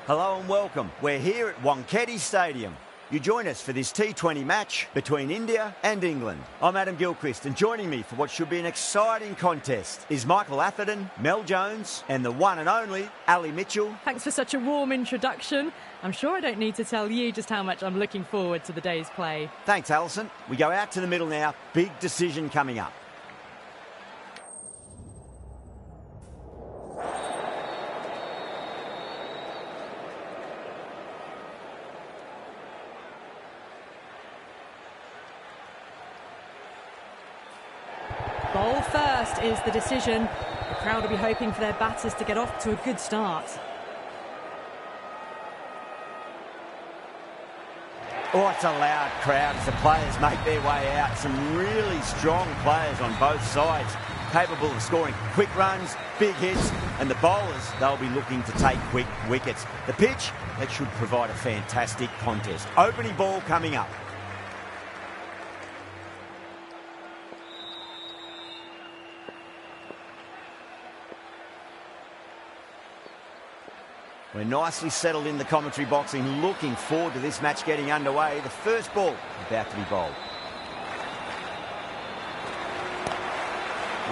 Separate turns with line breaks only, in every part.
Hello and welcome. We're here at Wankhede Stadium. You join us for this T20 match between India and England. I'm Adam Gilchrist, and joining me for what should be an exciting contest is Michael Atherton, Mel Jones and the one and only Ali Mitchell.
Thanks for such a warm introduction. I'm sure I don't need to tell you just how much I'm looking forward to the day's play.
Thanks, Alison. We go out to the middle now. Big decision coming up.
Bowl first is the decision. The crowd will be hoping for their batters to get off to a good start.
Oh, it's a loud crowd as the players make their way out. Some really strong players on both sides, capable of scoring quick runs, big hits, and the bowlers, they'll be looking to take quick wickets. The pitch, that should provide a fantastic contest. Opening ball coming up. We're nicely settled in the commentary box and looking forward to this match getting underway. The first ball about to be bowled.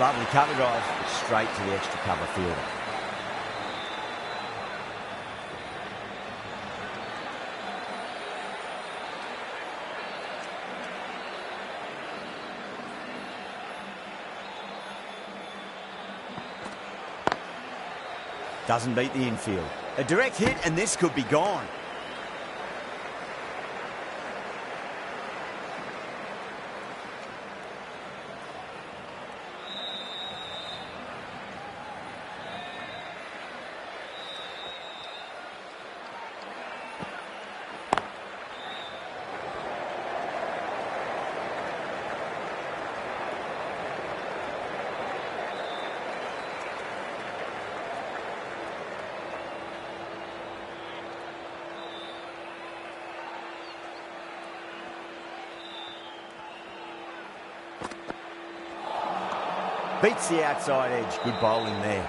Lovely cover drive, straight to the extra cover fielder. Doesn't beat the infield. A direct hit, and this could be gone. Beats the outside edge. Good bowling there.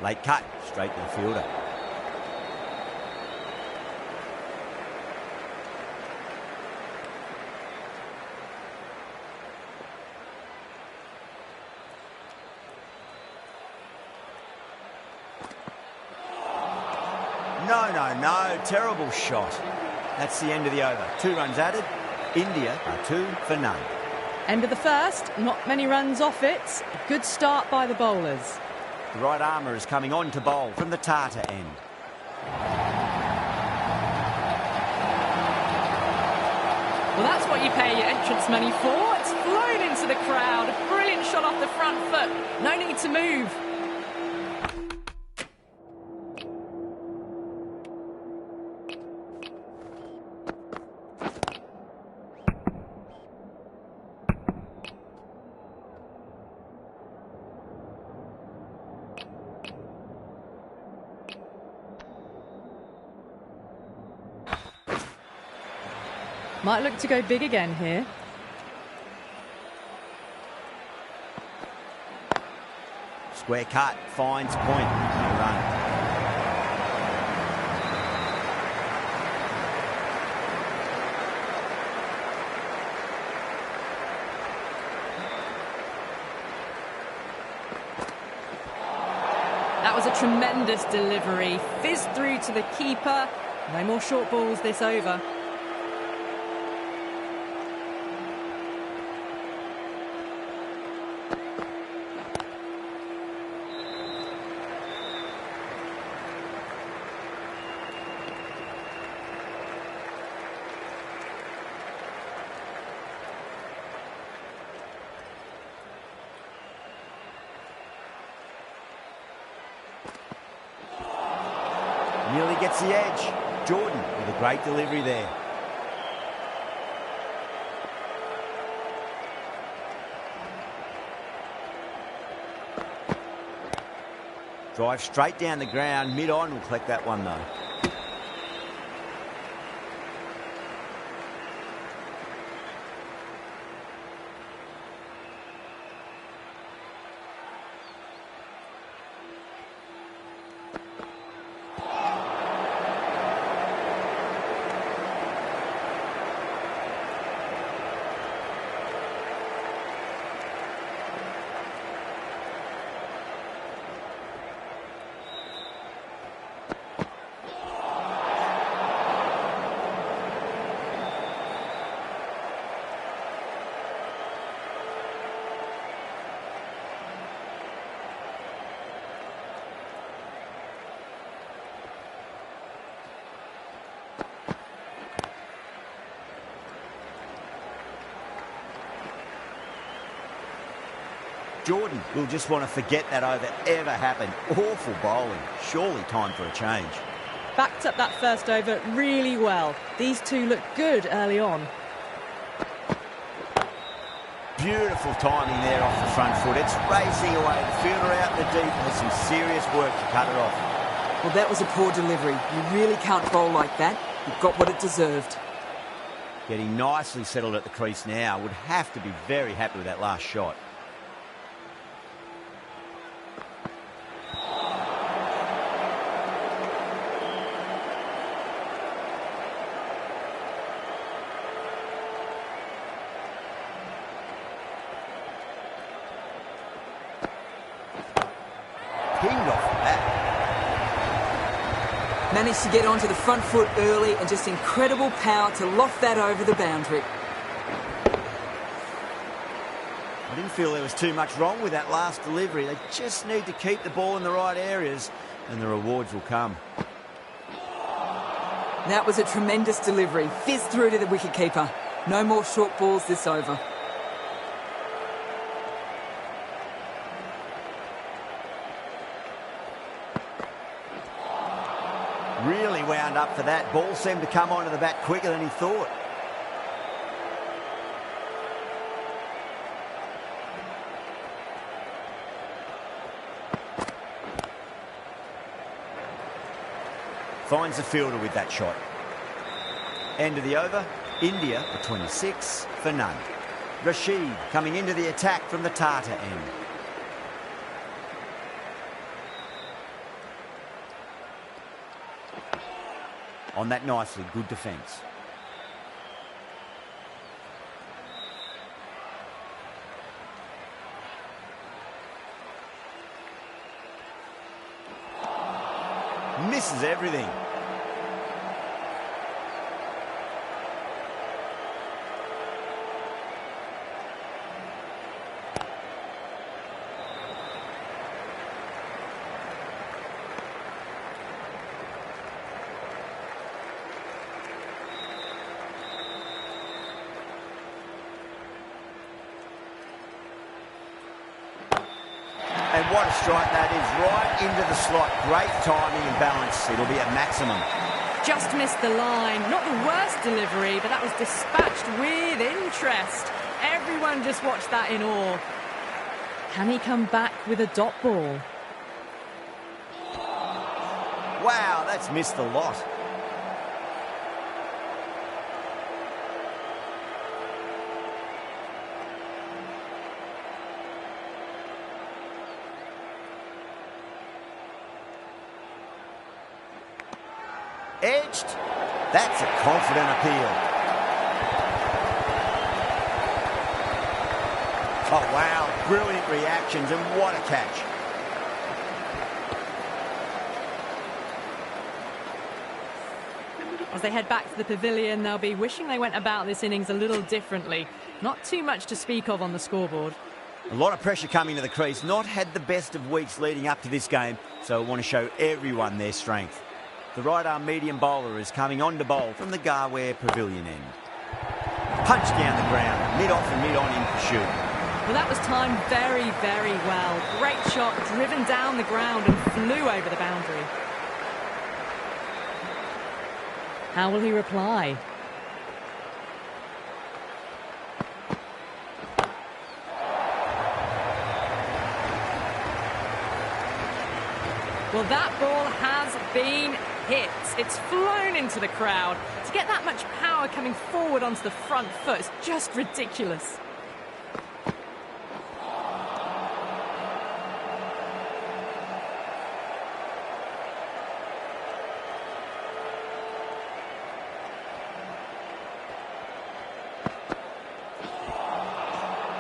Late cut, straight to the fielder. No, terrible shot. That's the end of the over. 2 runs added. India are 2 for none.
End of the first, not many runs off it. A good start by the bowlers.
The right armour is coming on to bowl from the Tata end.
Well, that's what you pay your entrance money for. It's flown into the crowd. A brilliant shot off the front foot. No need to move. Might look to go big again here.
Square cut, finds point. No run.
That was a tremendous delivery. Fizzed through to the keeper. No more short balls this over.
Nearly gets the edge. Jordan with a great delivery there. Drive straight down the ground. Mid-on will collect that one though. Jordan will just want to forget that over ever happened. Awful bowling. Surely time for a change.
Backed up that first over really well. These two look good early on.
Beautiful timing there off the front foot. It's racing away. The fielder out in the deep has some serious work to cut it off.
Well, that was a poor delivery. You really can't bowl like that. It got what it deserved.
Getting nicely settled at the crease now. Would have to be very happy with that last shot. Pinged off the bat.
Managed to get onto the front foot early and just incredible power to loft that over the boundary.
I didn't feel there was too much wrong with that last delivery. They just need to keep the ball in the right areas and the rewards will come.
That was a tremendous delivery. Fizzed through to the wicketkeeper. No more short balls this over.
Really wound up for that. Ball seemed to come onto the bat quicker than he thought. Finds the fielder with that shot. End of the over. India for 26 for none. Rashid coming into the attack from the Tata end. On that nicely, good defence. Misses everything. And what a strike that is, right into the slot. Great timing and balance. It'll be at maximum.
Just missed the line. Not the worst delivery, but that was dispatched with interest. Everyone just watched that in awe. Can he come back with a dot ball?
Wow, that's missed the lot. Edged. That's a confident appeal. Oh, wow. Brilliant reactions and what a catch.
As they head back to the pavilion, they'll be wishing they went about this innings a little differently. Not too much to speak of on the scoreboard.
A lot of pressure coming to the crease. Not had the best of weeks leading up to this game, so I want to show everyone their strength. The right-arm medium bowler is coming on to bowl from the Garware Pavilion end. Punch down the ground, mid-off and mid-on in pursuit.
Well, that was timed very, very well. Great shot, driven down the ground and flew over the boundary. How will he reply? Well, that ball has been hit. It's flown into the crowd. To get that much power coming forward onto the front foot is just ridiculous.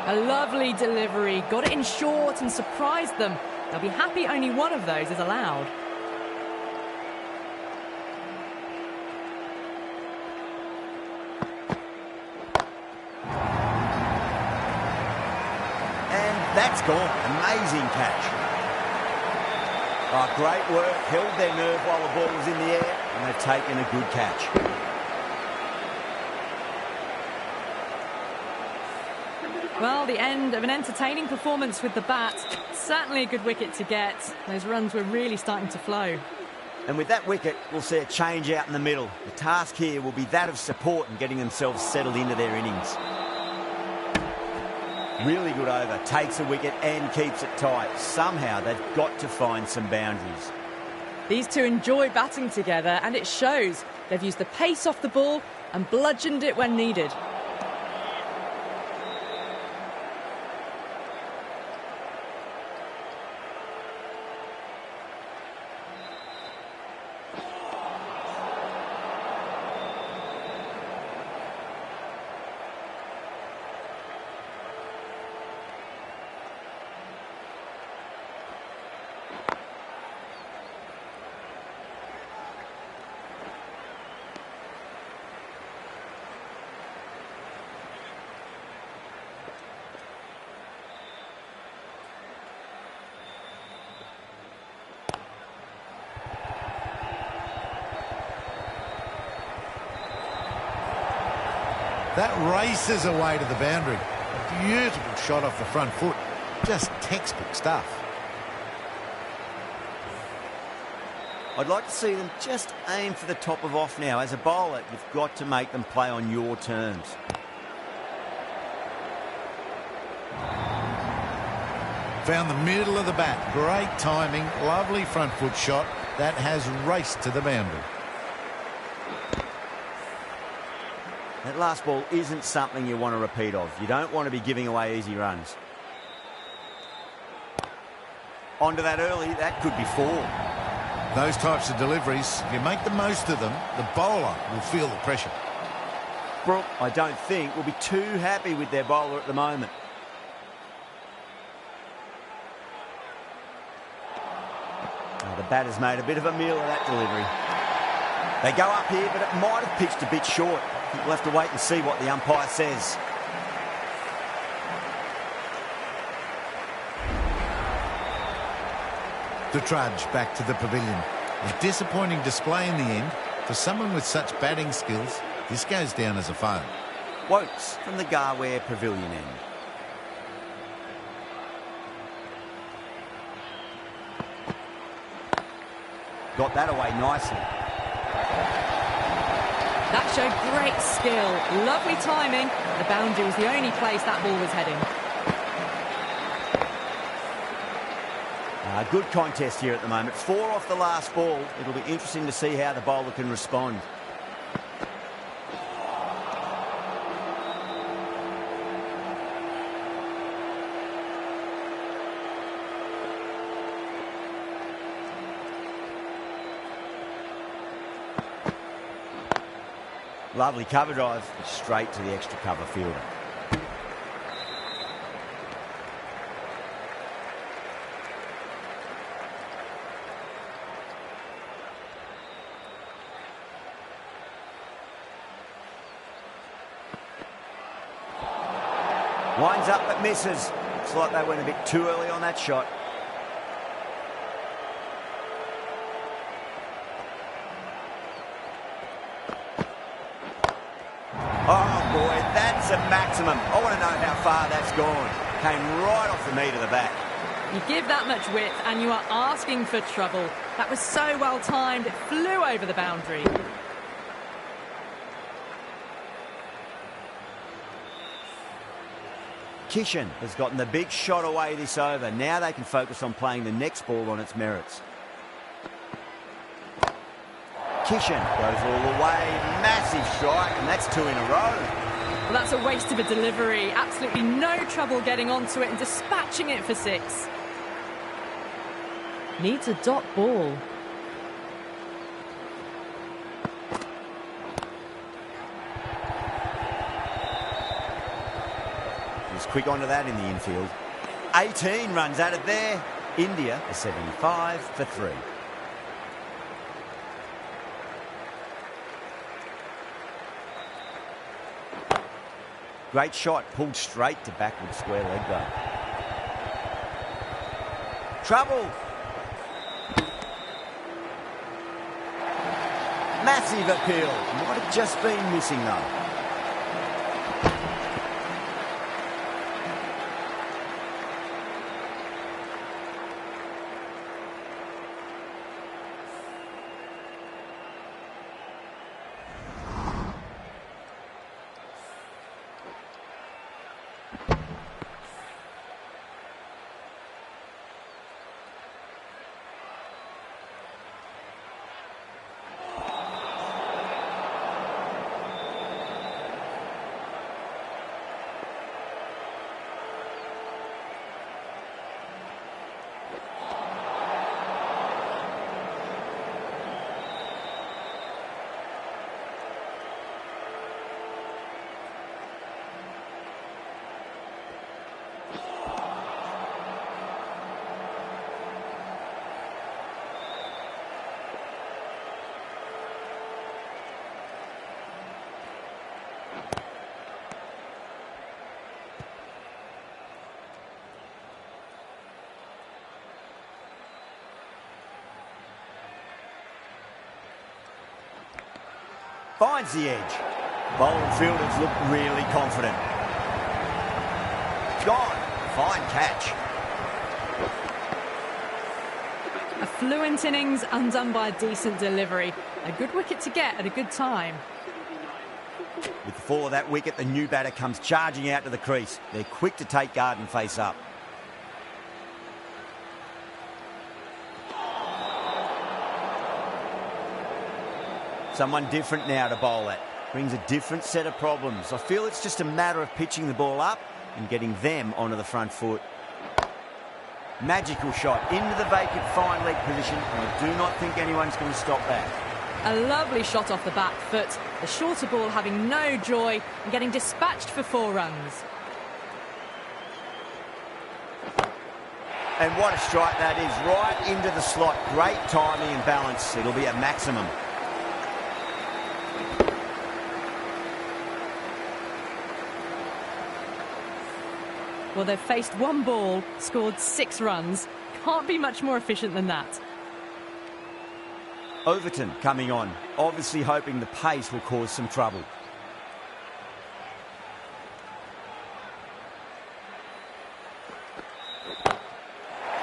A lovely delivery. Got it in short and surprised them. They'll be happy only one of those is allowed.
That's gone. Amazing catch. Oh, great work. Held their nerve while the ball was in the air, and they've taken a good catch.
Well, the end of an entertaining performance with the bat. Certainly a good wicket to get. Those runs were really starting to flow.
And with that wicket, we'll see a change out in the middle. The task here will be that of support and getting themselves settled into their innings. Really good over, takes a wicket and keeps it tight. Somehow they've got to find some boundaries.
These two enjoy batting together, and it shows. They've used the pace off the ball and bludgeoned it when needed.
That races away to the boundary. A beautiful shot off the front foot. Just textbook stuff.
I'd like to see them just aim for the top of off now. As a bowler, you've got to make them play on your terms.
Found the middle of the bat. Great timing. Lovely front foot shot. That has raced to the boundary.
That last ball isn't something you want to repeat of. You don't want to be giving away easy runs. Onto that early, that could be 4.
Those types of deliveries, if you make the most of them, the bowler will feel the pressure.
Brook, I don't think, will be too happy with their bowler at the moment. Oh, the batter's made a bit of a meal of that delivery. They go up here, but it might have pitched a bit short. We'll have to wait and see what the umpire says.
The trudge back to the pavilion. A disappointing display in the end. For someone with such batting skills, this goes down as a fail.
Wokes from the Garware Pavilion end. Got that away nicely.
That showed great skill. Lovely timing. The boundary was the only place that ball was heading.
A good contest here at the moment. 4 off the last ball. It'll be interesting to see how the bowler can respond. Lovely cover drive, straight to the extra cover fielder. Winds up but misses. Looks like they went a bit too early on that shot. Oh boy, that's a maximum. I want to know how far that's gone. Came right off the meat of the bat.
You give that much width and you are asking for trouble. That was so well timed, it flew over the boundary.
Kishan has gotten the big shot away this over. Now they can focus on playing the next ball on its merits. Kishan goes all the way, massive strike, and that's 2 in a row.
Well, that's a waste of a delivery. Absolutely no trouble getting onto it and dispatching it for 6. Needs a dot ball.
He's quick onto that in the infield. 18 runs added there. India is 75 for 3. Great shot, pulled straight to backward square leg though. Trouble. Massive appeal. Might have just been missing though. finds the edge. Bowling fielders look really confident. Gone. Fine catch.
A fluent innings undone by a decent delivery. A good wicket to get at a good time.
With the fall of that wicket, the new batter comes charging out to the crease. They're quick to take guard and face up. Someone different now to bowl at. Brings a different set of problems. I feel it's just a matter of pitching the ball up and getting them onto the front foot. Magical shot into the vacant fine leg position, and I do not think anyone's going to stop that.
A lovely shot off the back foot. The shorter ball having no joy and getting dispatched for 4 runs.
And what a strike that is, right into the slot. Great timing and balance. It'll be a maximum.
Well, they've faced 1 ball, scored 6 runs. Can't be much more efficient than that.
Overton coming on, obviously hoping the pace will cause some trouble.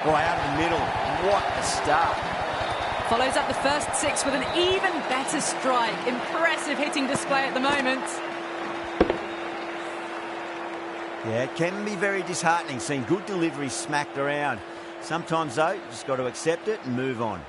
Oh, out of the middle. What a start.
Follows up the first 6 with an even better strike. Impressive hitting display at the moment.
Yeah, it can be very disheartening seeing good delivery smacked around. Sometimes, though, you just got to accept it and move on.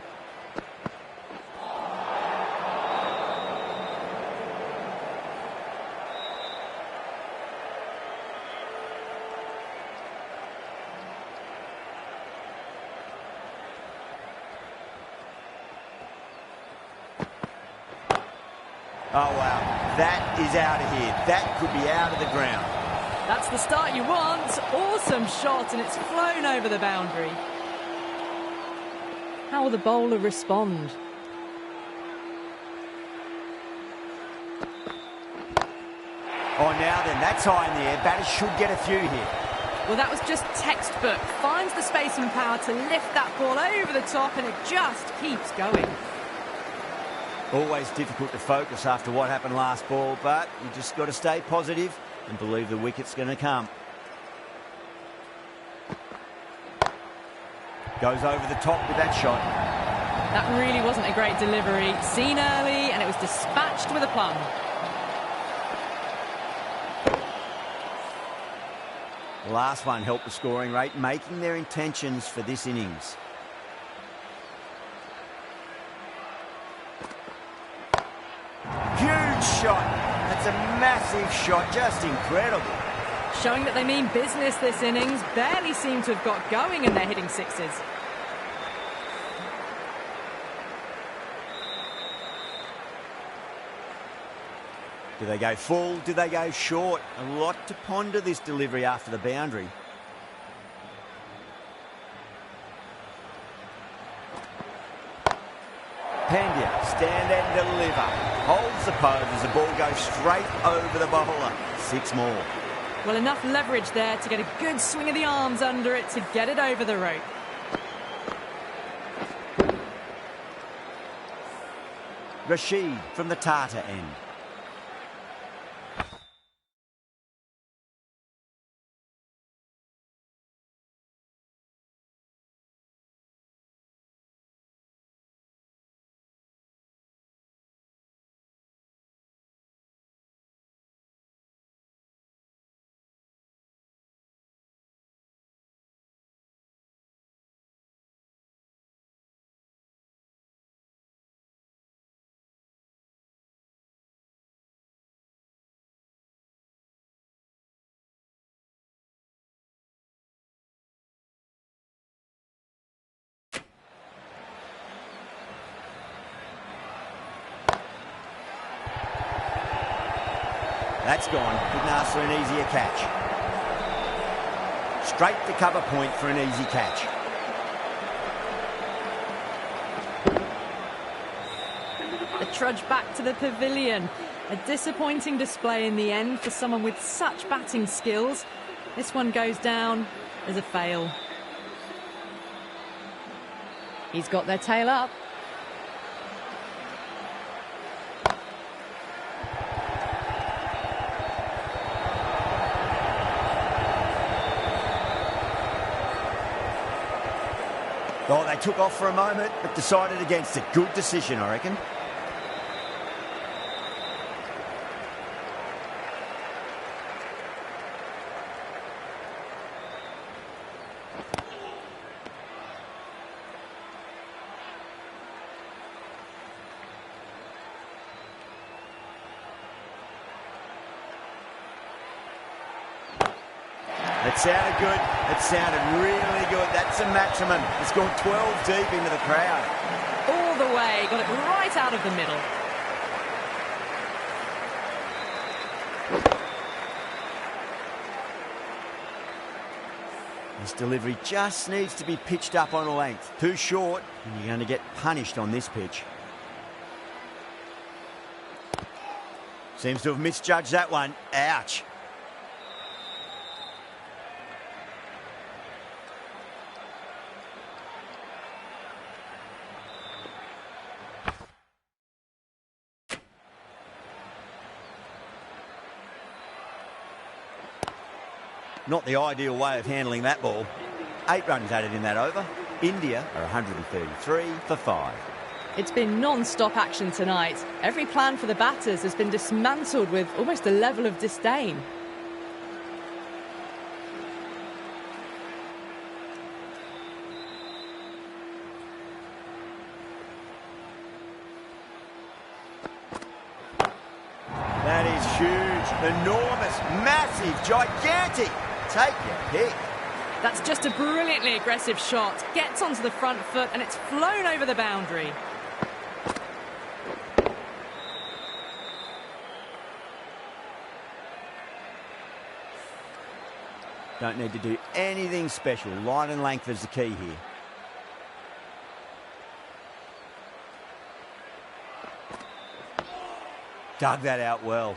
Oh, wow. That is out of here. That could be out of the ground.
That's the start you want. Awesome shot, and it's flown over the boundary. How will the bowler respond?
Oh, now then, that's high in the air. Batters should get a few here.
Well, that was just textbook. Finds the space and power to lift that ball over the top, and it just keeps going.
Always difficult to focus after what happened last ball, but you just got to stay positive and believe the wicket's going to come. Goes over the top with that shot.
That really wasn't a great delivery. Seen early, and it was dispatched with a plum.
The last one helped the scoring rate, making their intentions for this innings. Huge shot. That's a massive shot, just incredible.
Showing that they mean business this innings. Barely seem to have got going and they're hitting 6s.
Do they go full? Do they go short? A lot to ponder this delivery after the boundary. Pandya, stand and deliver. Holds the pose as the ball goes straight over the bowler. 6 more.
Well, enough leverage there to get a good swing of the arms under it to get it over the rope.
Rashid from the Tata end. That's gone. Couldn't ask for an easier catch. Straight to cover point for an easy catch.
The trudge back to the pavilion. A disappointing display in the end for someone with such batting skills. This one goes down as a fail. He's got their tail up.
Oh, they took off for a moment, but decided against it. Good decision, I reckon. It sounded good. It sounded really good. That's a maximum. It's gone 12 deep into the crowd.
All the way. Got it right out of the middle.
This delivery just needs to be pitched up on a length. Too short, and you're going to get punished on this pitch. Seems to have misjudged that one. Ouch. Not the ideal way of handling that ball. 8 runs added in that over. India are 133 for 5.
It's been non-stop action tonight. Every plan for the batters has been dismantled with almost a level of disdain.
That is huge, enormous, massive, gigantic. Take your pick.
That's just a brilliantly aggressive shot. Gets onto the front foot and it's flown over the boundary.
Don't need to do anything special. Line and length is the key here. Dug that out well.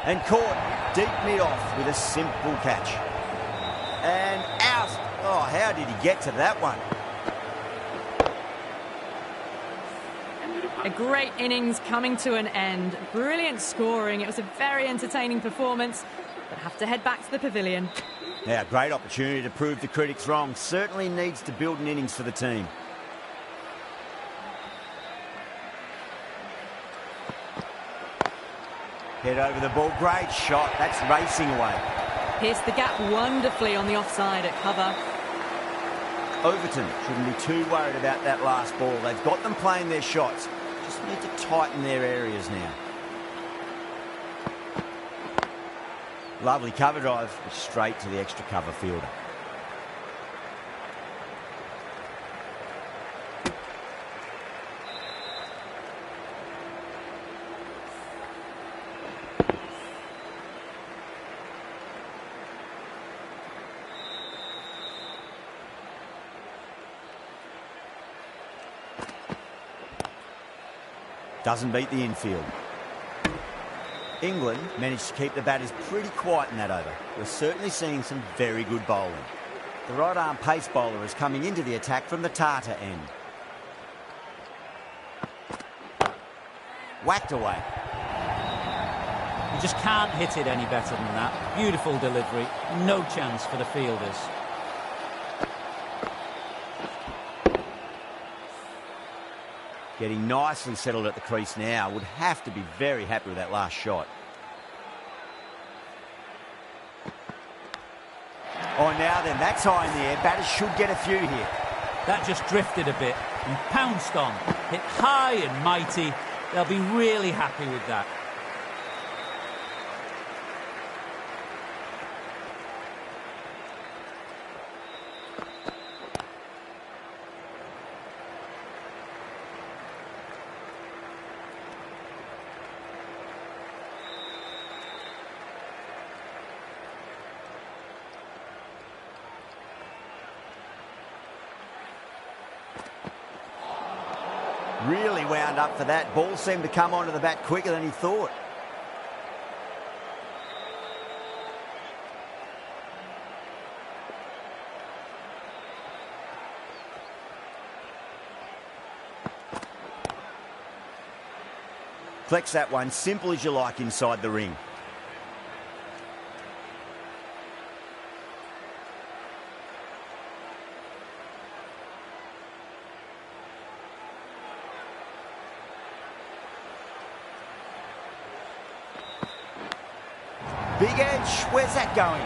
And caught deep mid-off with a simple catch. And out. Oh, how did he get to that one?
A great innings coming to an end. Brilliant scoring. It was a very entertaining performance, but have to head back to the pavilion.
Now, great opportunity to prove the critics wrong. Certainly needs to build an innings for the team. Head over the ball. Great shot. That's racing away.
Pierced the gap wonderfully on the offside at cover.
Overton shouldn't be too worried about that last ball. They've got them playing their shots. Just need to tighten their areas now. Lovely cover drive, straight to the extra cover fielder. Doesn't beat the infield. England managed to keep the batters pretty quiet in that over. We're certainly seeing some very good bowling. The right-arm pace bowler is coming into the attack from the Tata end. Whacked away.
You just can't hit it any better than that. Beautiful delivery. No chance for the fielders.
Getting nicely settled at the crease now. Would have to be very happy with that last shot. Oh, now then, that's high in the air. Batters should get a few here.
That just drifted a bit and pounced on. Hit high and mighty. They'll be really happy with that.
Really wound up for that. Ball seemed to come onto the bat quicker than he thought. Collects that one, simple as you like, inside the ring. Big edge, where's that going?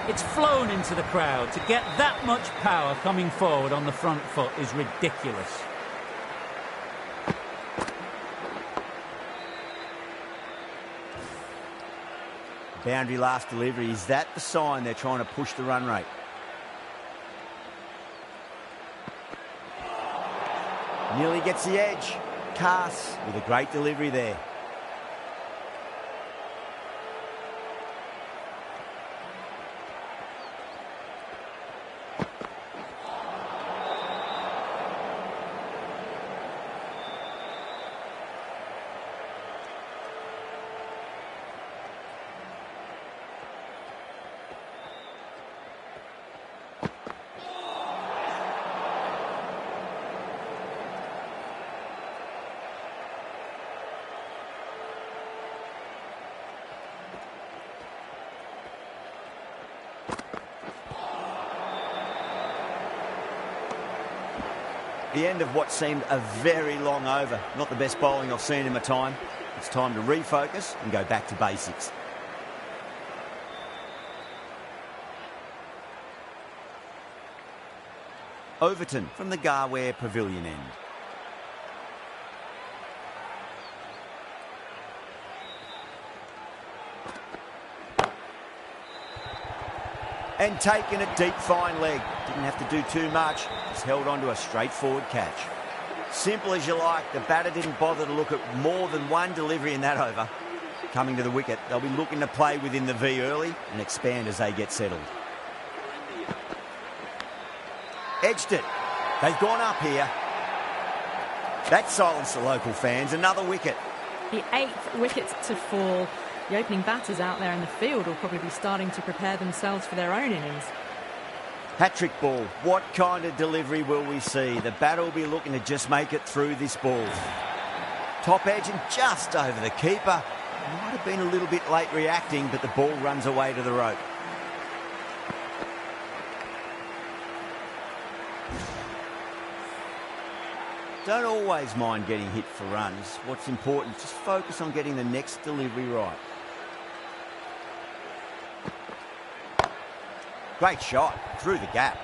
It's flown into the crowd. To get that much power coming forward on the front foot is ridiculous.
Boundary last delivery. Is that the sign they're trying to push the run rate? Nearly gets the edge. Cass with a great delivery there. The end of what seemed a very long over. Not the best bowling I've seen in my time. It's time to refocus and go back to basics. Overton from the Garware Pavilion end. And taken a deep fine leg. Didn't have to do too much. Just held on to a straightforward catch. Simple as you like. The batter didn't bother to look at more than one delivery in that over. Coming to the wicket, they'll be looking to play within the V early and expand as they get settled. Edged it. They've gone up here. That silenced the local fans. Another wicket.
The 8th wicket to fall. The opening batters out there in the field will probably be starting to prepare themselves for their own innings.
Hat-trick ball. What kind of delivery will we see? The batter will be looking to just make it through this ball. Top edge and just over the keeper. Might have been a little bit late reacting, but the ball runs away to the rope. Don't always mind getting hit for runs. What's important, just focus on getting the next delivery right. Great shot, through the gap.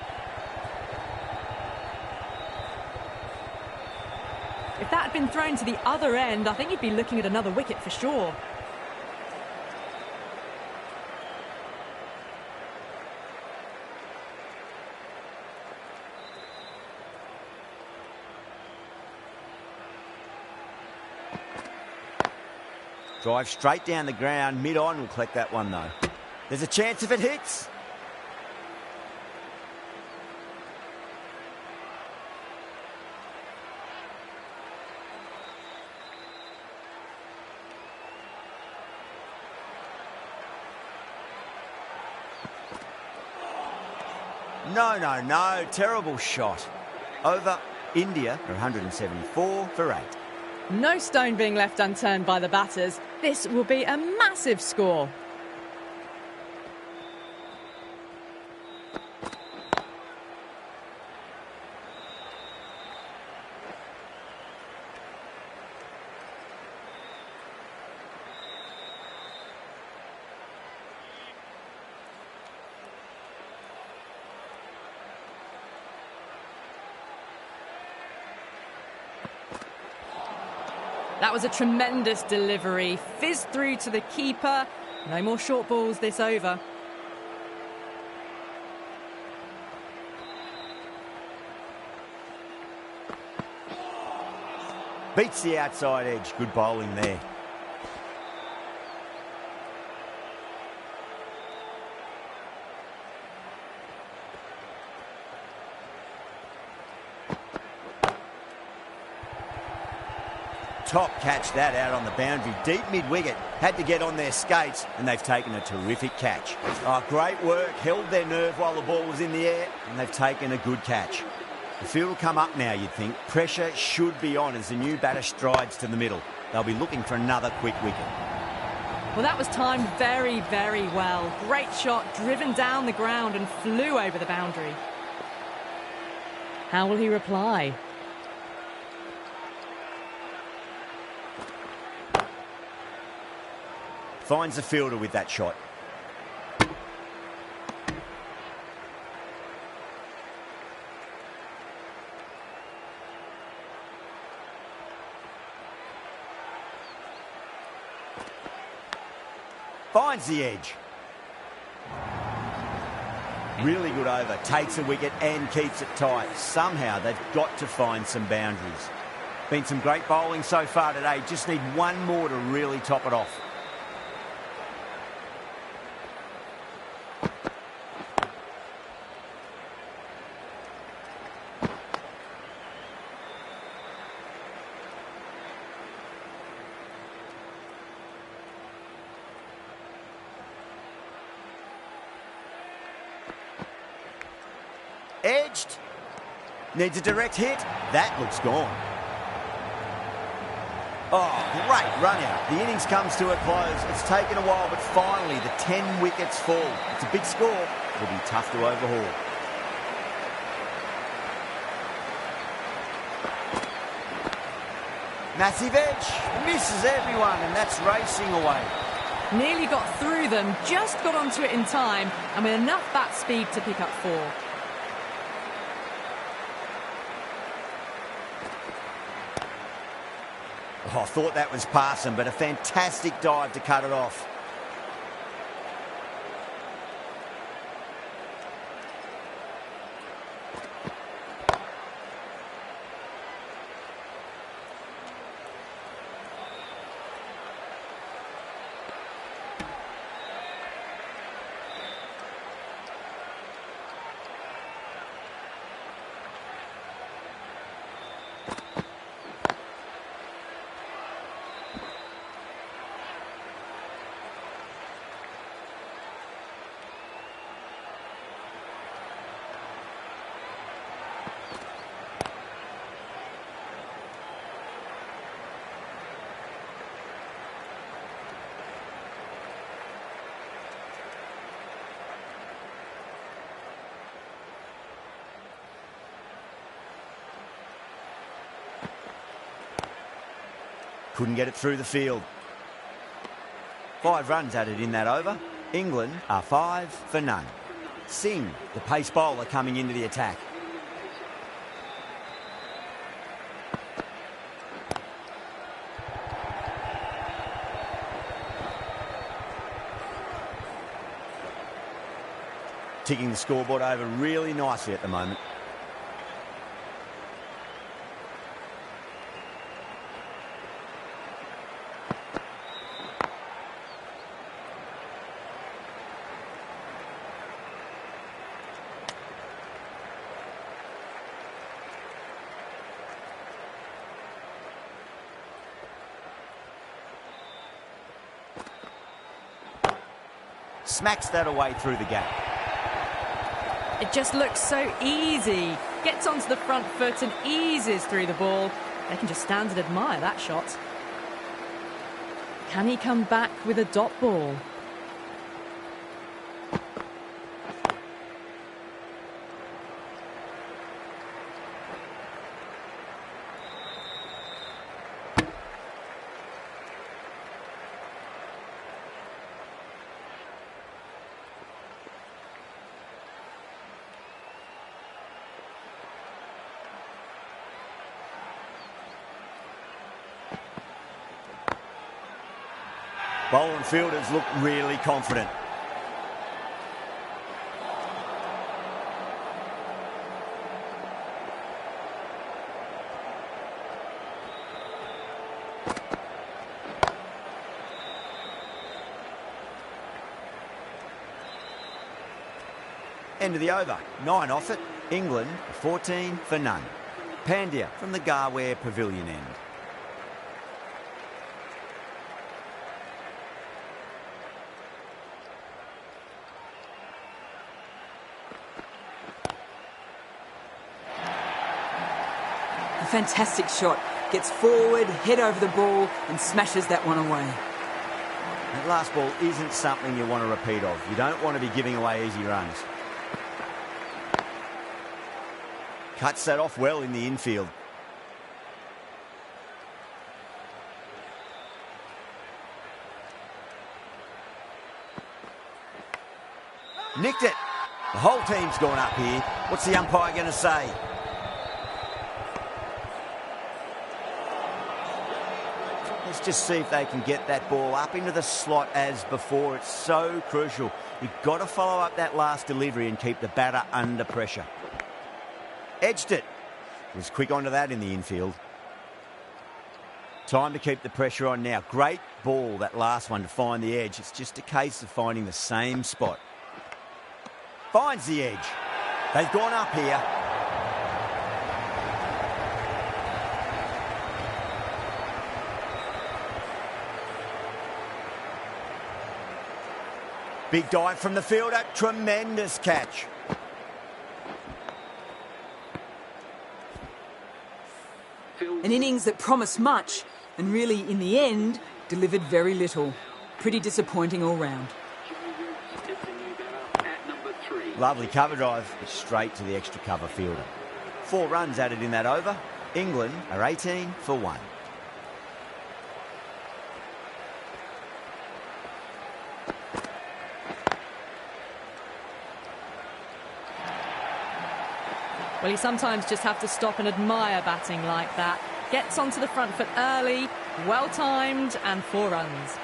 If that had been thrown to the other end, I think you'd be looking at another wicket for sure.
Drive straight down the ground, mid-on will collect that one though. There's a chance if it hits. No, terrible shot. Over, India are 174 for 8.
No stone being left unturned by the batters. This will be a massive score. That was a tremendous delivery. Fizzed through to the keeper. No more short balls this over.
Beats the outside edge. Good bowling there. Top catch that out on the boundary. Deep mid-wicket. Had to get on their skates and they've taken a terrific catch. Oh, great work. Held their nerve while the ball was in the air and they've taken a good catch. The field will come up now, you'd think. Pressure should be on as the new batter strides to the middle. They'll be looking for another quick wicket.
Well, that was timed very, very well. Great shot, driven down the ground and flew over the boundary. How will he reply?
Finds the fielder with that shot. Finds the edge. Really good over. Takes a wicket and keeps it tight. Somehow they've got to find some boundaries. Been some great bowling so far today. Just need one more to really top it off. Edged. Needs a direct hit. That looks gone. Oh, great run out. The innings comes to a close. It's taken a while, but finally the 10 wickets fall. It's a big score. It'll be tough to overhaul. Massive edge. Misses everyone, and that's racing away.
Nearly got through them, just got onto it in time, and with enough bat speed to pick up 4.
Oh, I thought that was passing, but a fantastic dive to cut it off. Couldn't get it through the field. 5 runs added in that over. England are 5 for none. Singh, the pace bowler, coming into the attack. Ticking the scoreboard over really nicely at the moment. Smacks that away through the gap.
It just looks so easy. Gets onto the front foot and eases through the ball. They can just stand and admire that shot. Can he come back with a dot ball?
Bowler and fielders look really confident. End of the over. 9 off it. England 14 for none. Pandya from the Garware Pavilion end.
A fantastic shot. Gets forward, head over the ball and smashes that one away.
That last ball isn't something you want to repeat of. You don't want to be giving away easy runs. Cuts that off well in the infield. Nicked it. The whole team's gone up here. What's the umpire going to say? Let's just see if they can get that ball up into the slot as before. It's so crucial. You've got to follow up that last delivery and keep the batter under pressure. Edged it. Was quick onto that in the infield. Time to keep the pressure on now. Great ball, that last one, to find the edge. It's just a case of finding the same spot. Finds the edge. They've gone up here. Big dive from the fielder. Tremendous catch.
An innings that promised much and really, in the end, delivered very little. Pretty disappointing all round.
Lovely cover drive, straight to the extra cover fielder. 4 runs added in that over. England are 18 for 1.
Well, you sometimes just have to stop and admire batting like that. Gets onto the front foot early, well-timed, and 4 runs.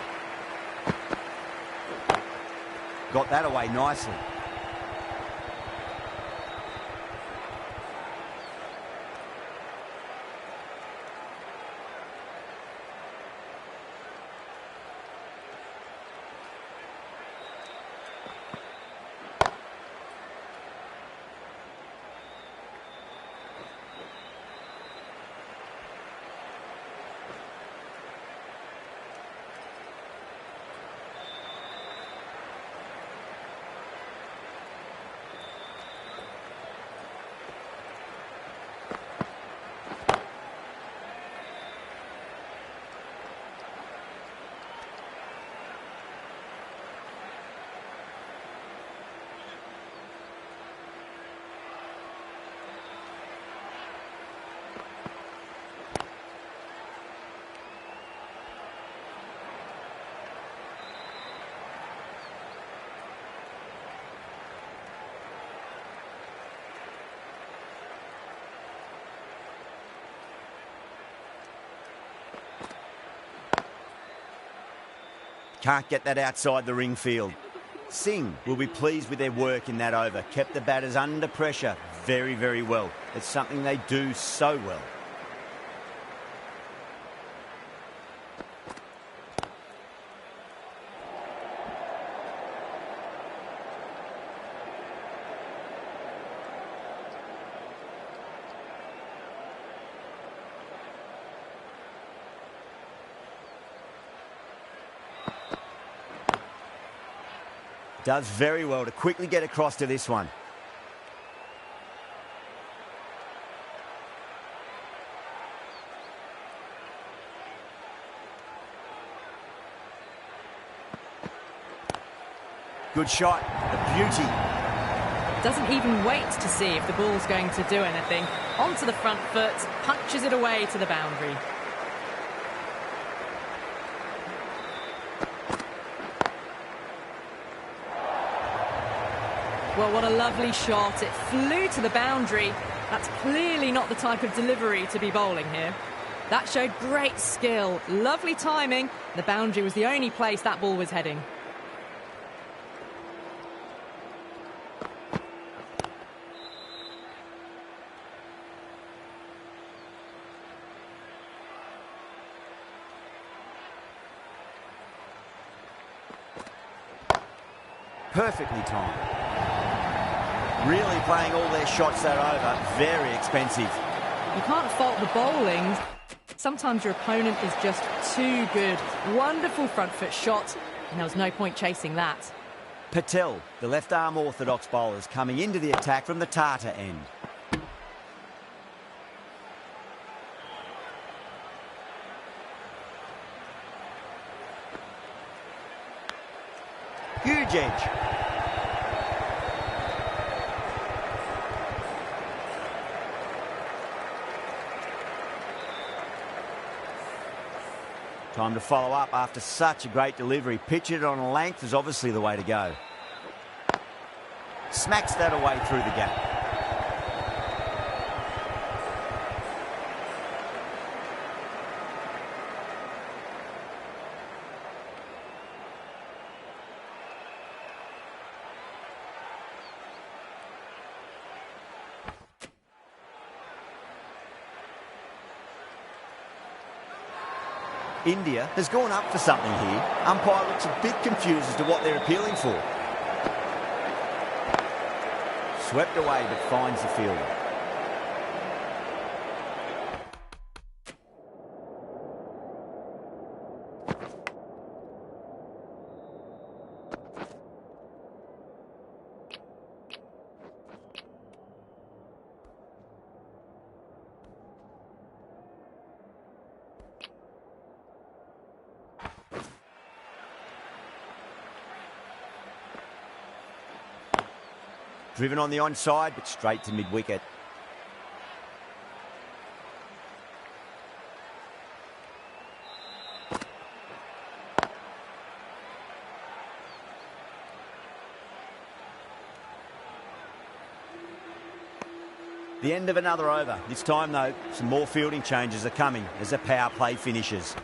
Got that away nicely. Can't get that outside the ring field. Singh will be pleased with their work in that over. Kept the batters under pressure very, very well. It's something they do so well. Does very well to quickly get across to this one. Good shot, a beauty.
Doesn't even wait to see if the ball's going to do anything. Onto the front foot, punches it away to the boundary. Well, what a lovely shot. It flew to the boundary. That's clearly not the type of delivery to be bowling here. That showed great skill, lovely timing. The boundary was the only place that ball was heading.
Perfectly timed. Really playing all their shots that over. Very expensive.
You can't fault the bowling. Sometimes your opponent is just too good. Wonderful front foot shot, and there was no point chasing that.
Patel, the left-arm orthodox bowlers, coming into the attack from the Tata end. Huge edge. Time to follow up after such a great delivery. Pitch it on a length is obviously the way to go. Smacks that away through the gap. India has gone up for something here. Umpire looks a bit confused as to what they're appealing for. Swept away but finds the fielder. Driven on the onside, but straight to mid-wicket. The end of another over. This time, though, some more fielding changes are coming as the power play finishes.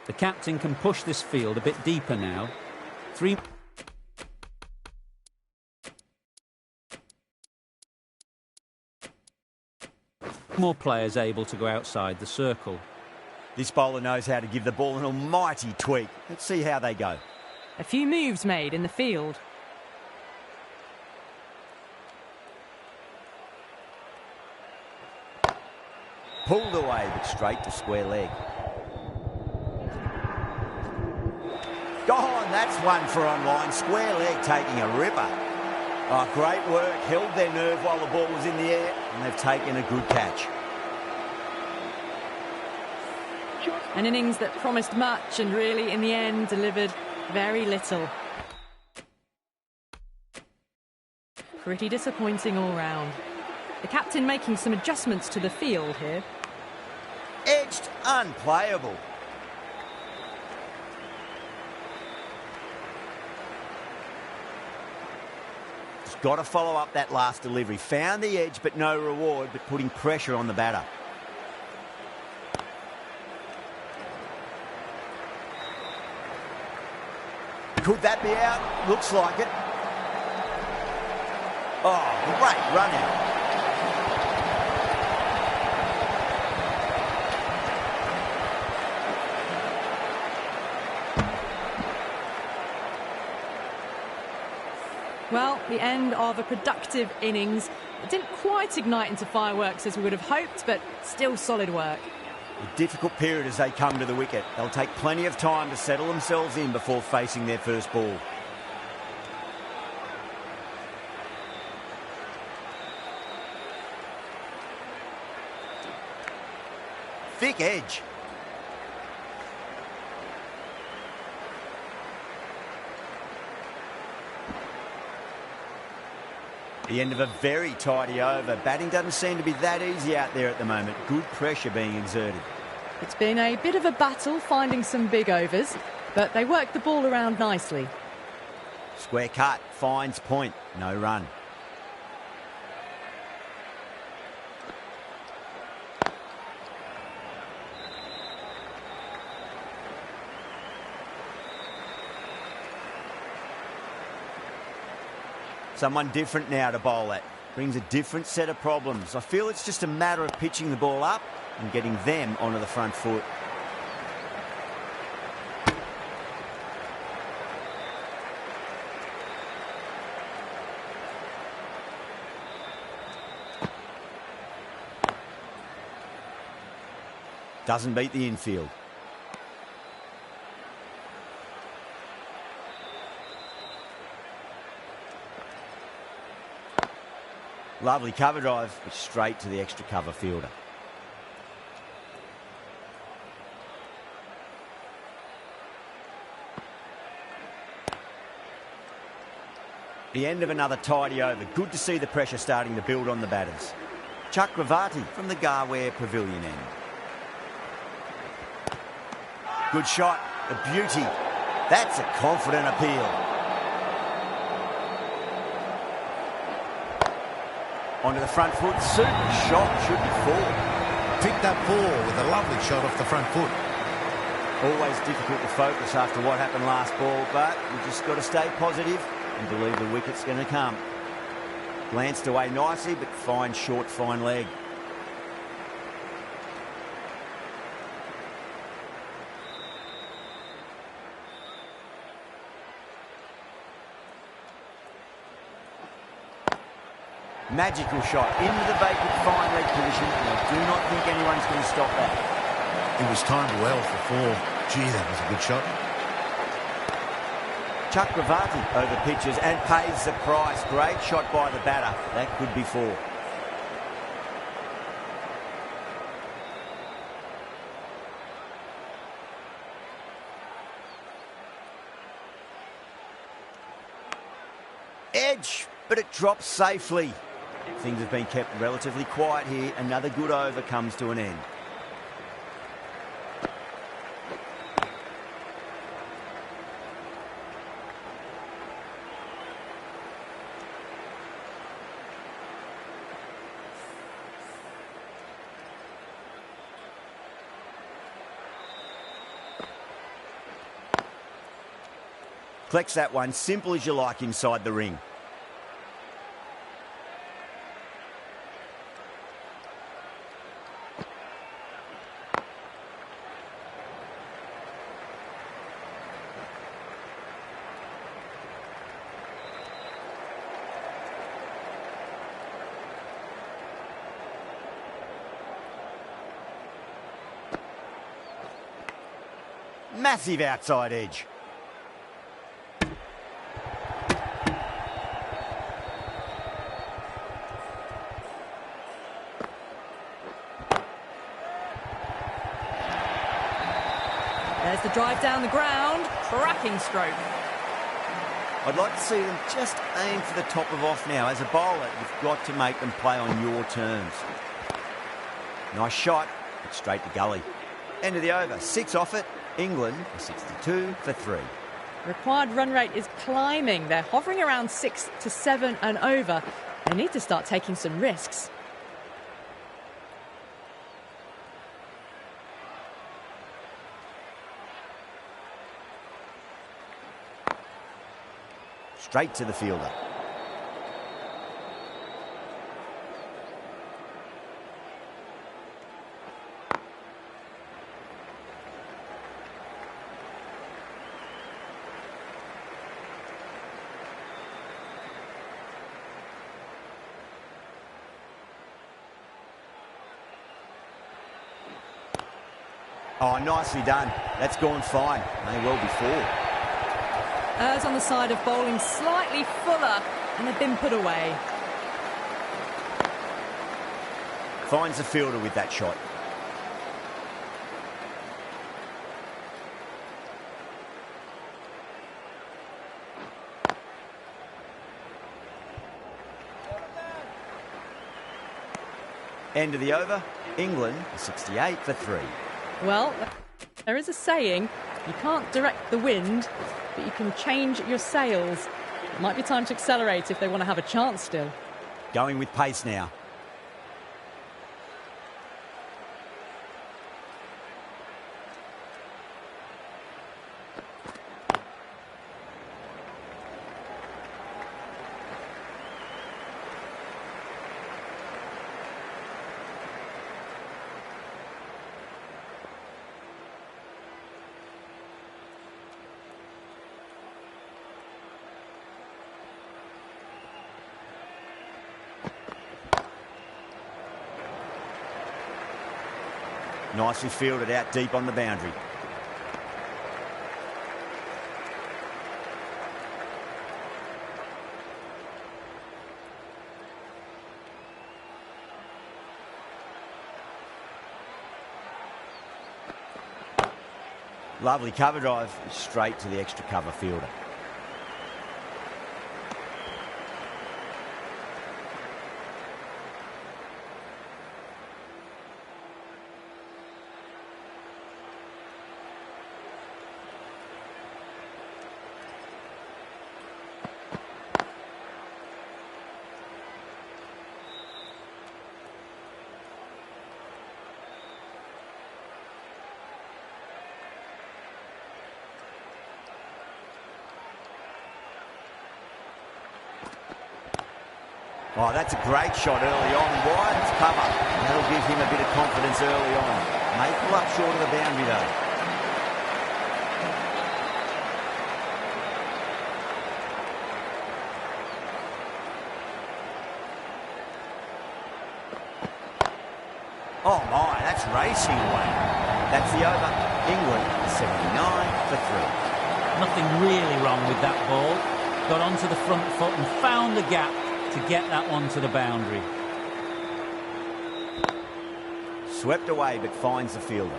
The captain can push this field a bit deeper now. 3... more players able to go outside the circle.
This bowler knows how to give the ball an almighty tweak. Let's see how they go.
A few moves made in the field.
Pulled away, but straight to square leg. Gone, that's one for online. Square leg taking a ripper. Oh, great work. Held their nerve while the ball was in the air, and they've taken a good catch.
An innings that promised much and really, in the end, delivered very little. Pretty disappointing all round. The captain making some adjustments to the field here.
Edged, unplayable. Got to follow up that last delivery. Found the edge, but no reward, but putting pressure on the batter. Could that be out? Looks like it. Oh, great run out.
Well, the end of a productive innings. It didn't quite ignite into fireworks as we would have hoped, but still solid work.
A difficult period as they come to the wicket. They'll take plenty of time to settle themselves in before facing their first ball. Thick edge. The end of a very tidy over. Batting doesn't seem to be that easy out there at the moment. Good pressure being exerted.
It's been a bit of a battle finding some big overs, but they worked the ball around nicely.
Square cut, finds point, no run. Someone different now to bowl at. Brings a different set of problems. I feel it's just a matter of pitching the ball up and getting them onto the front foot. Doesn't beat the infield. Lovely cover drive, but straight to the extra cover fielder. The end of another tidy over. Good to see the pressure starting to build on the batters. Chakravarti from the Garware Pavilion end. Good shot. A beauty. That's a confident appeal. Onto the front foot. Super shot. Should be four.
Picked up four with a lovely shot off the front foot.
Always difficult to focus after what happened last ball, but we've just got to stay positive and believe the wicket's going to come. Glanced away nicely, but fine short, fine leg. Magical shot into the vacant fine leg position, and I do not think anyone's going to stop that.
It was timed well for four. Gee, that was a good shot.
Chakravarti over pitches and pays the price. Great shot by the batter. That could be four. Edge, but it drops safely. Things have been kept relatively quiet here. Another good over comes to an end. Collects that one, simple as you like inside the ring. Massive outside edge.
There's the drive down the ground. Cracking stroke.
I'd like to see them just aim for the top of off now. As a bowler, you've got to make them play on your terms. Nice shot, but straight to gully. End of the over. 6 off it. England are 62 for 3.
Required run rate is climbing. They're hovering around 6 to 7 and over. They need to start taking some risks.
Straight to the fielder. Oh, nicely done. That's gone fine. May well be 4.
Errs on the side of bowling slightly fuller, and they've been put away.
Finds the fielder with that shot. End of the over. England 68 for 3.
Well, there is a saying, you can't direct the wind, but you can change your sails. It might be time to accelerate if they want to have a chance still.
Going with pace now. Nicely fielded out deep on the boundary. Lovely cover drive, straight to the extra cover fielder. Oh, that's a great shot early on. Wide it's cover. That'll give him a bit of confidence early on. May pull up short of the boundary though. Oh my, that's racing away. That's the over. England 79 for 3.
Nothing really wrong with that ball. Got onto the front foot and found the gap to get that one to the boundary.
Swept away but finds the fielder.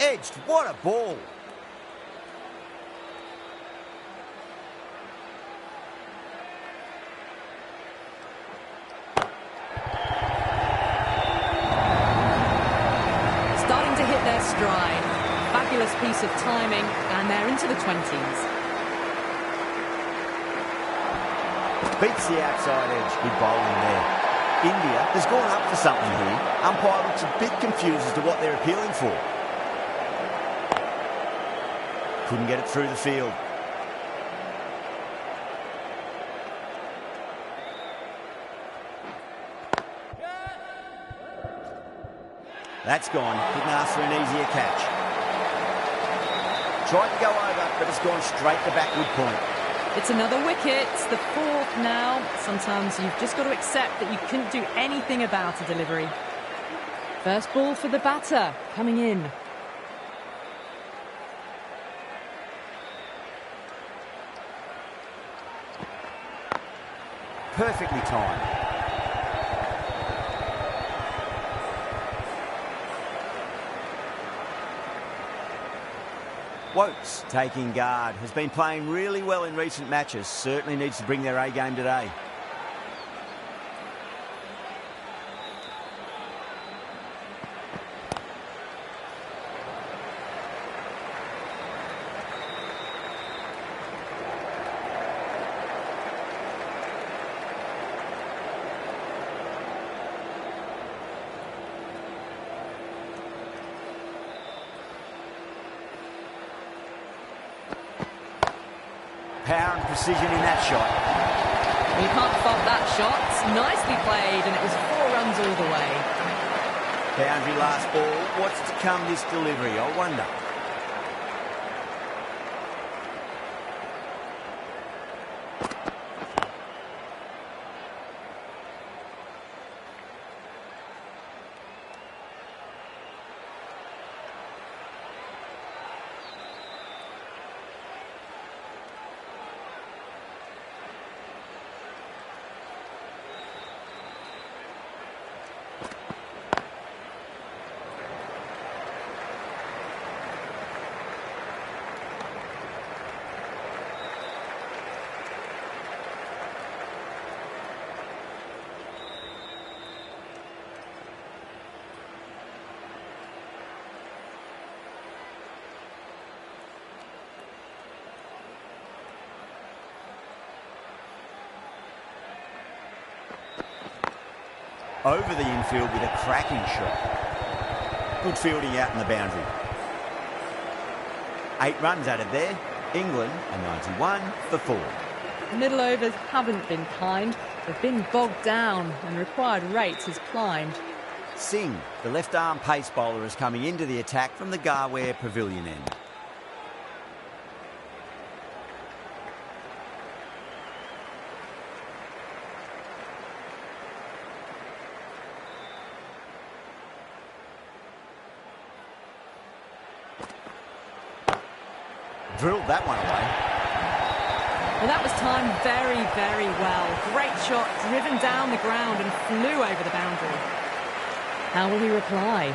Edged, what a ball.
Starting to hit their stride. Fabulous piece of timing, and they're into the 20s.
Beats the outside edge. Good bowling there. India has gone up for something here. Umpire looks a bit confused as to what they're appealing for. Couldn't get it through the field. That's gone. Couldn't ask for an easier catch. Tried to go over, but it's gone straight to backward point.
It's another wicket, the 4th now. Sometimes you've just got to accept that you couldn't do anything about a delivery. First ball for the batter, coming in.
Perfectly timed. Wokes taking guard. Has been playing really well in recent matches. Certainly needs to bring their A game today. Power and precision in that shot.
You can't fault that shot. Nicely played, and it was 4 runs all the way.
Boundary last ball. What's to come this delivery, I wonder. Over the infield with a cracking shot. Good fielding out in the boundary. 8 runs added there. England a 91 for 4.
Middle overs haven't been kind. They've been bogged down, and required rates has climbed.
Singh, the left-arm pace bowler, is coming into the attack from the Garware Pavilion end. Drilled that one away.
Well, that was timed very, very well. Great shot, driven down the ground and flew over the boundary. How will he reply?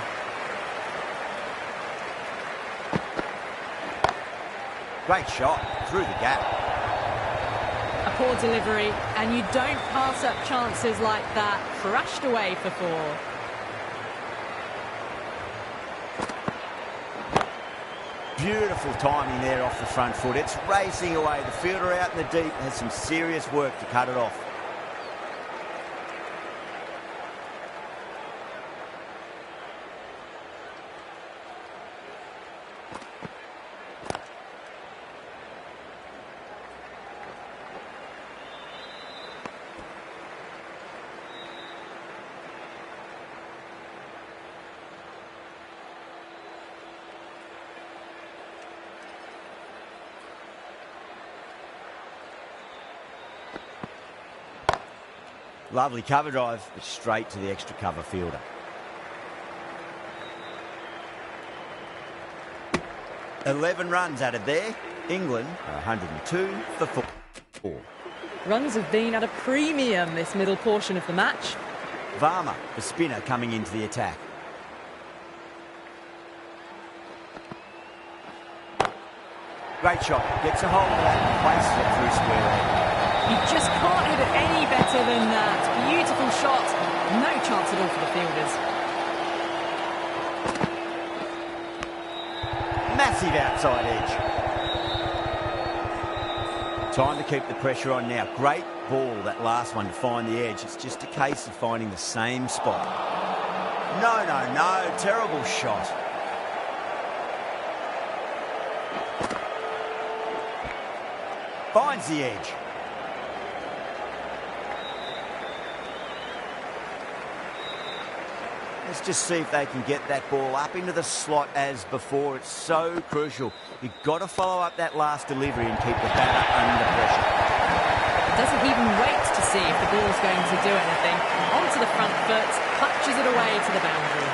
Great shot, through the gap.
A poor delivery, and you don't pass up chances like that. Crashed away for 4.
Beautiful timing there off the front foot. It's racing away. The fielder out in the deep has some serious work to cut it off. Lovely cover drive, but straight to the extra cover fielder. "11 runs added there. England are 102 for 4.
Runs have been at a premium this middle portion of the match.
Varma, the spinner, coming into the attack. Great shot. Gets a hold of that and places it through square leg.
You just can't hit it any better than that. Beautiful shot. No chance at all for the fielders.
Massive outside edge. Time to keep the pressure on now. Great ball, that last one, to find the edge. It's just a case of finding the same spot. No, no, no. Terrible shot. Finds the edge. Let's just see if they can get that ball up into the slot as before. It's so crucial. You've got to follow up that last delivery and keep the batter under pressure.
Doesn't even wait to see if the ball's going to do anything. Onto the front foot, punches it away to the boundary.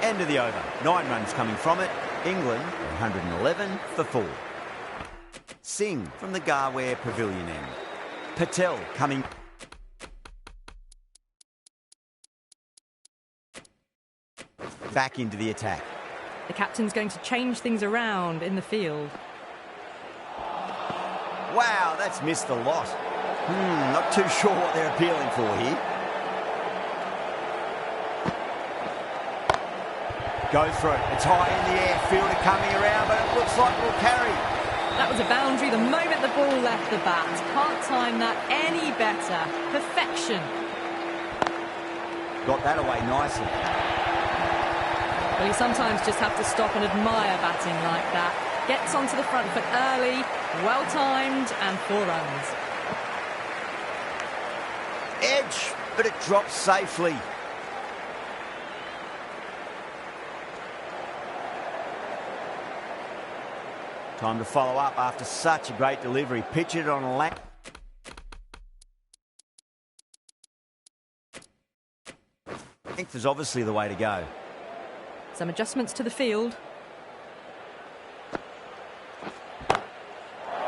End of the over. 9 runs coming from it. England 111 for 4. Singh from the Garware Pavilion end. Patel coming. Back into the attack.
The captain's going to change things around in the field.
Wow, that's missed a lot. Not too sure what they're appealing for here. Go for it. It's high in the air. Fielder coming around, but it looks like we'll carry.
That was a boundary the moment the ball left the bat. Can't time that any better. Perfection.
Got that away nicely.
Well, you sometimes just have to stop and admire batting like that. Gets onto the front foot early, well timed, and 4 runs.
Edge, but it drops safely. Time to follow up after such a great delivery. Pitch it on a lap. Length is obviously the way to go.
Some adjustments to the field.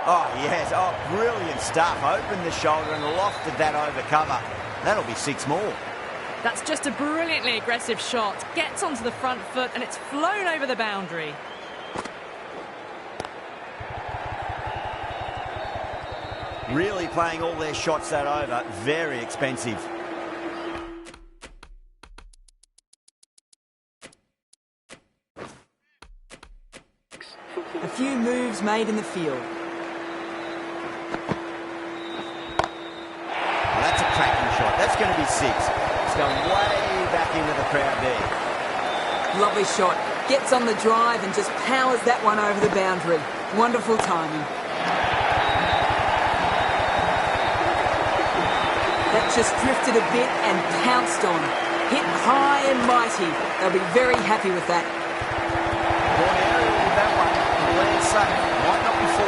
Oh, yes. Oh, brilliant stuff. Opened the shoulder and lofted that over cover. That'll be 6 more.
That's just a brilliantly aggressive shot. Gets onto the front foot and it's flown over the boundary.
Really playing all their shots that over. Very expensive.
A few moves made in the field.
Well, that's a cracking shot. That's going to be 6. It's going way back into the crowd there.
Lovely shot. Gets on the drive and just powers that one over the boundary. Wonderful timing. That just drifted a bit and pounced on. Hit high and mighty. They'll be very happy with that.
One area with that one. Land safe. Might not be 4.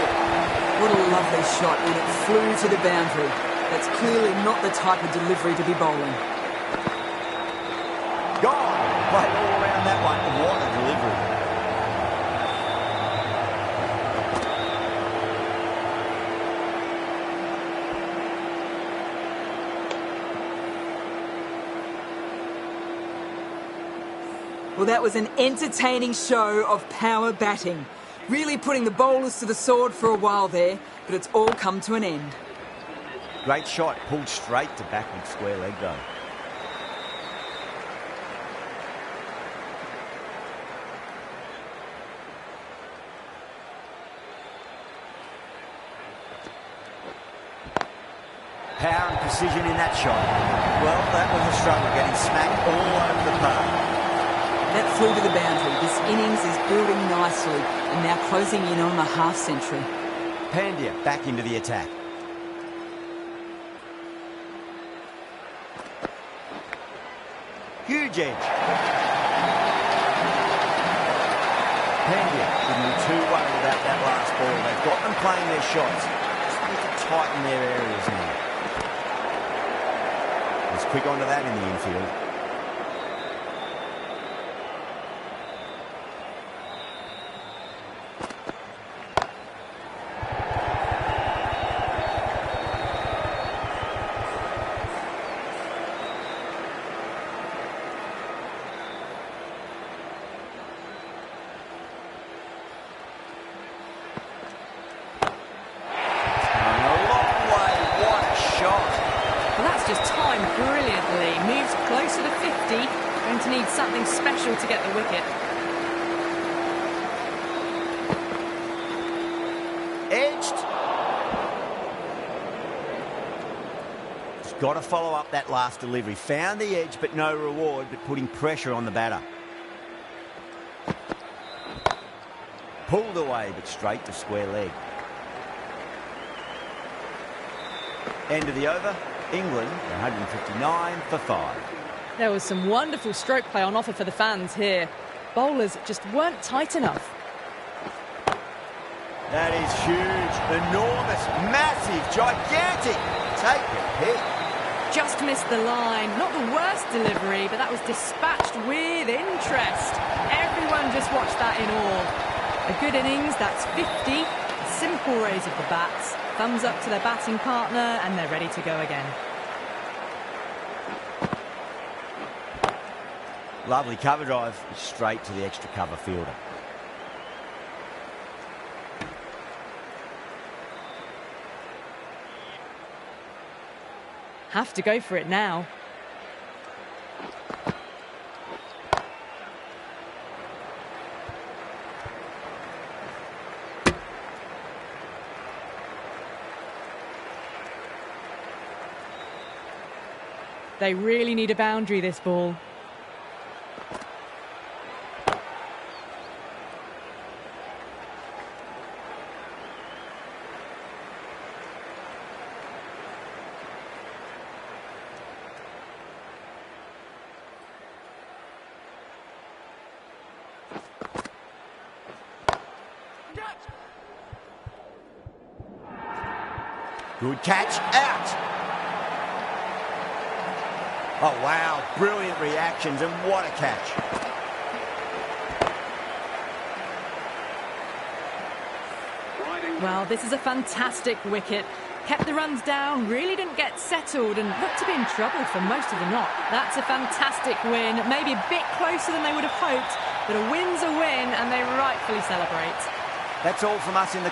What a lovely shot when it flew to the boundary. That's clearly not the type of delivery to be bowling.
Gone. Played all around that one. What a delivery.
Well, that was an entertaining show of power batting. Really putting the bowlers to the sword for a while there, but it's all come to an end.
Great shot. Pulled straight to backward square leg though. Power and precision in that shot. Well, that was a struggle, getting smacked all over the park.
That flew to the boundary. This innings is building nicely and now closing in on the half-century.
Pandya back into the attack. Huge edge. Pandya with 2 take that last ball. They've got them playing their shots. Just need to tighten their areas now. He's quick onto that in the infield.
Just timed brilliantly, moves closer to 50, going to need something special to get the wicket.
Edged. He's got to follow up that last delivery. Found the edge, but no reward, but putting pressure on the batter. Pulled away, but straight to square leg. End of the over. England 159 for 5.
There was some wonderful stroke play on offer for the fans here. Bowlers just weren't tight enough.
That is huge, enormous, massive, gigantic. Take your pick.
Just missed the line. Not the worst delivery, but that was dispatched with interest. Everyone just watched that in awe. A good innings, that's 50. A simple raise of the bats. Thumbs up to their batting partner, and they're ready to go again.
Lovely cover drive, straight to the extra cover fielder.
Have to go for it now. They really need a boundary, this ball.
Good catch, out. Oh, wow, brilliant reactions, and what a catch.
Well, this is a fantastic wicket. Kept the runs down, really didn't get settled, and looked to be in trouble for most of the knot. That's a fantastic win, maybe a bit closer than they would have hoped, but a win's a win, and they rightfully celebrate.
That's all from us in the